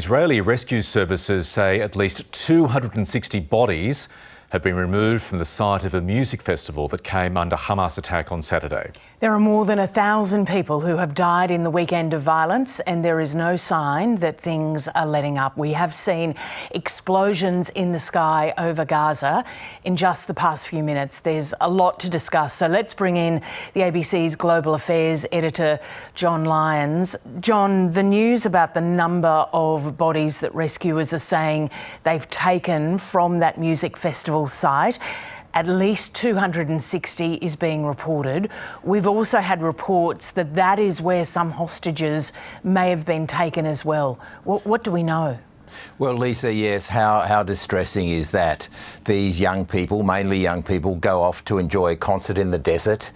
Israeli rescue services say at least 260 bodies have been removed from the site of a music festival that came under Hamas attack on Saturday. There are more than 1,000 people who have died in the weekend of violence, and there is no sign that things are letting up. We have seen explosions in the sky over Gaza in just the past few minutes. There's a lot to discuss, so let's bring in the ABC's Global Affairs editor, John Lyons. John, the news about the number of bodies that rescuers are saying they've taken from that music festival site, at least 260 is being reported. We've also had reports that that is where some hostages may have been taken as well. What do we know? Well, Lisa, yes, how distressing is that? These young people, mainly young people, go off to enjoy a concert in the desert,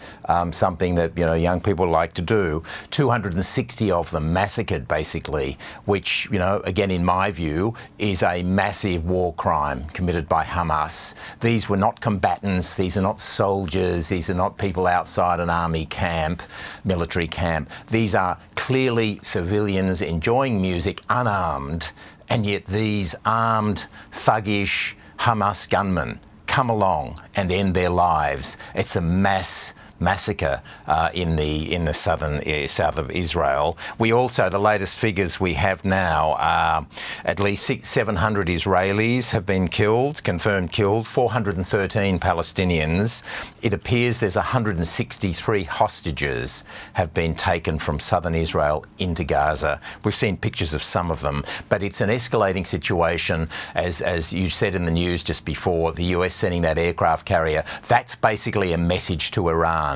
something that, young people like to do. 260 of them massacred, basically, which, again, in my view, is a massive war crime committed by Hamas. These were not combatants, these are not soldiers, these are not people outside an army camp, military camp. These are clearly civilians enjoying music unarmed. And yet these armed, thuggish Hamas gunmen come along and end their lives. It's a mass massacre in the south of Israel. We also, the latest figures we have now are at least 700 Israelis have been killed, confirmed killed, 413 Palestinians. It appears there's 163 hostages have been taken from southern Israel into Gaza. We've seen pictures of some of them, but it's an escalating situation. As you said in the news just before, the US sending that aircraft carrier, that's basically a message to Iran.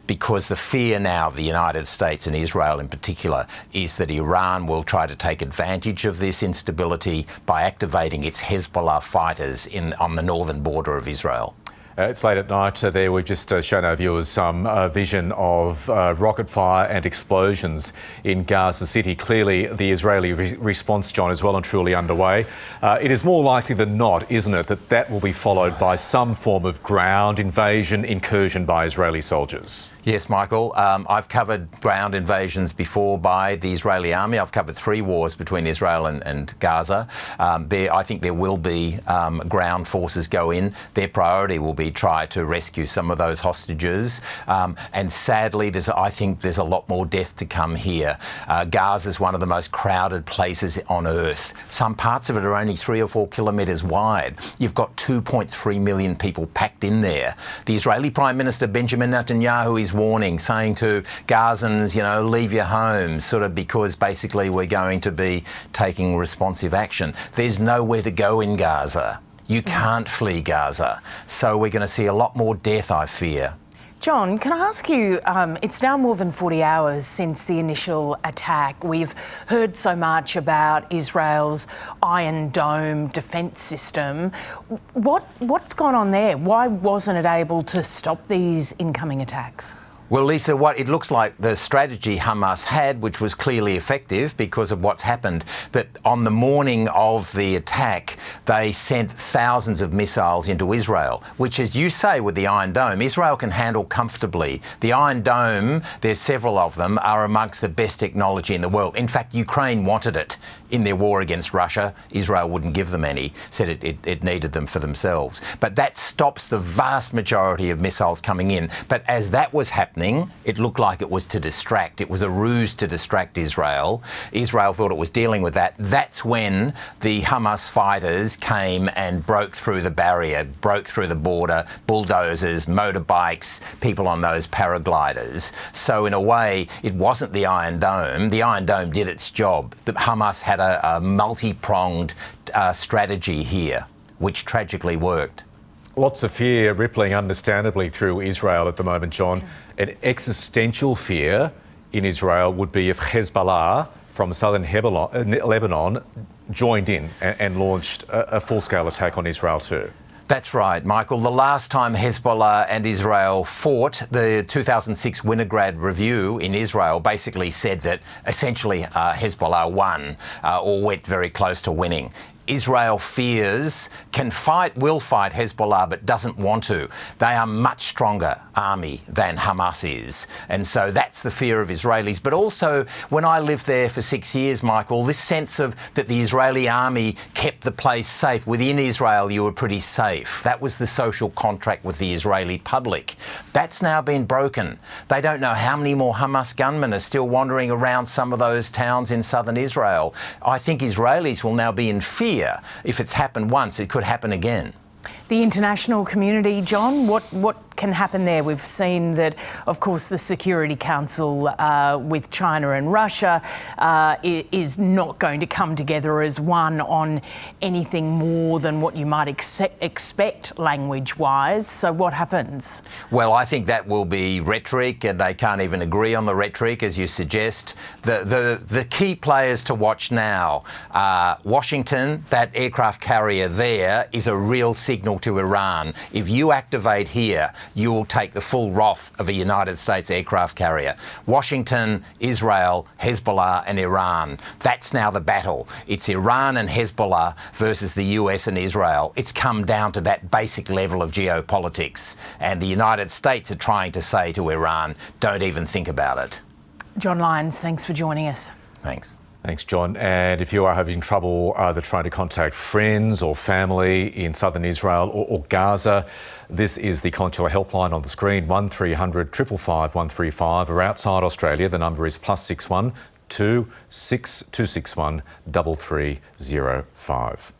Because the fear now of the United States and Israel in particular is that Iran will try to take advantage of this instability by activating its Hezbollah fighters on the northern border of Israel. It's late at night there. We've just shown our viewers some vision of rocket fire and explosions in Gaza City. Clearly, the Israeli response, John, is well and truly underway. It is more likely than not, isn't it, that will be followed by some form of ground invasion, incursion by Israeli soldiers? Yes, Michael. I've covered ground invasions before by the Israeli army. I've covered 3 wars between Israel and Gaza. I think there will be ground forces go in. Their priority will be try to rescue some of those hostages. And sadly, I think there's a lot more death to come here. Gaza is one of the most crowded places on earth. Some parts of it are only 3 or 4 kilometres wide. You've got 2.3 million people packed in there. The Israeli Prime Minister Benjamin Netanyahu is warning, saying to Gazans, leave your homes, sort of because basically we're going to be taking responsive action. There's nowhere to go in Gaza. You can't flee Gaza. So we're going to see a lot more death, I fear. John, can I ask you, it's now more than 40 hours since the initial attack. We've heard so much about Israel's Iron Dome defence system. What's gone on there? Why wasn't it able to stop these incoming attacks? Well, Lisa, it looks like the strategy Hamas had, which was clearly effective because of what's happened, that on the morning of the attack, they sent thousands of missiles into Israel, which, as you say, with the Iron Dome, Israel can handle comfortably. The Iron Dome, there's several of them, are amongst the best technology in the world. In fact, Ukraine wanted it in their war against Russia. Israel wouldn't give them any, said it needed them for themselves. But that stops the vast majority of missiles coming in. But as that was happening, it looked like it was to distract. It was a ruse to distract Israel. Israel thought it was dealing with that. That's when the Hamas fighters came and broke through the barrier, broke through the border, bulldozers, motorbikes, people on those paragliders. So in a way, it wasn't the Iron Dome. The Iron Dome did its job. The Hamas had a multi-pronged strategy here, which tragically worked. Lots of fear rippling understandably through Israel at the moment, John. An existential fear in Israel would be if Hezbollah from southern Lebanon joined in and launched a full-scale attack on Israel too. That's right, Michael. The last time Hezbollah and Israel fought, the 2006 Winograd Review in Israel basically said that essentially Hezbollah won or went very close to winning. Israel fears can fight, will fight Hezbollah, but doesn't want to. They are a much stronger army than Hamas is. And so that's the fear of Israelis. But also, when I lived there for 6 years, Michael, this sense of that the Israeli army kept the place safe. Within Israel, you were pretty safe. That was the social contract with the Israeli public. That's now been broken. They don't know how many more Hamas gunmen are still wandering around some of those towns in southern Israel. I think Israelis will now be in fear. If it's happened once, it could happen again. The international community, John, what can happen there? We've seen that, of course, the Security Council with China and Russia is not going to come together as one on anything more than what you might expect language-wise. So what happens? Well, I think that will be rhetoric, and they can't even agree on the rhetoric, as you suggest. The key players to watch now, Washington, that aircraft carrier there is a real signal to Iran. If you activate here, you will take the full wrath of a United States aircraft carrier. Washington, Israel, Hezbollah and Iran. That's now the battle. It's Iran and Hezbollah versus the US and Israel. It's come down to that basic level of geopolitics. And the United States are trying to say to Iran, don't even think about it. John Lyons, thanks for joining us. Thanks. Thanks, John. And if you are having trouble either trying to contact friends or family in southern Israel or Gaza, this is the consular helpline on the screen, 1300 555 135, or outside Australia, the number is +61 2 6261 3305.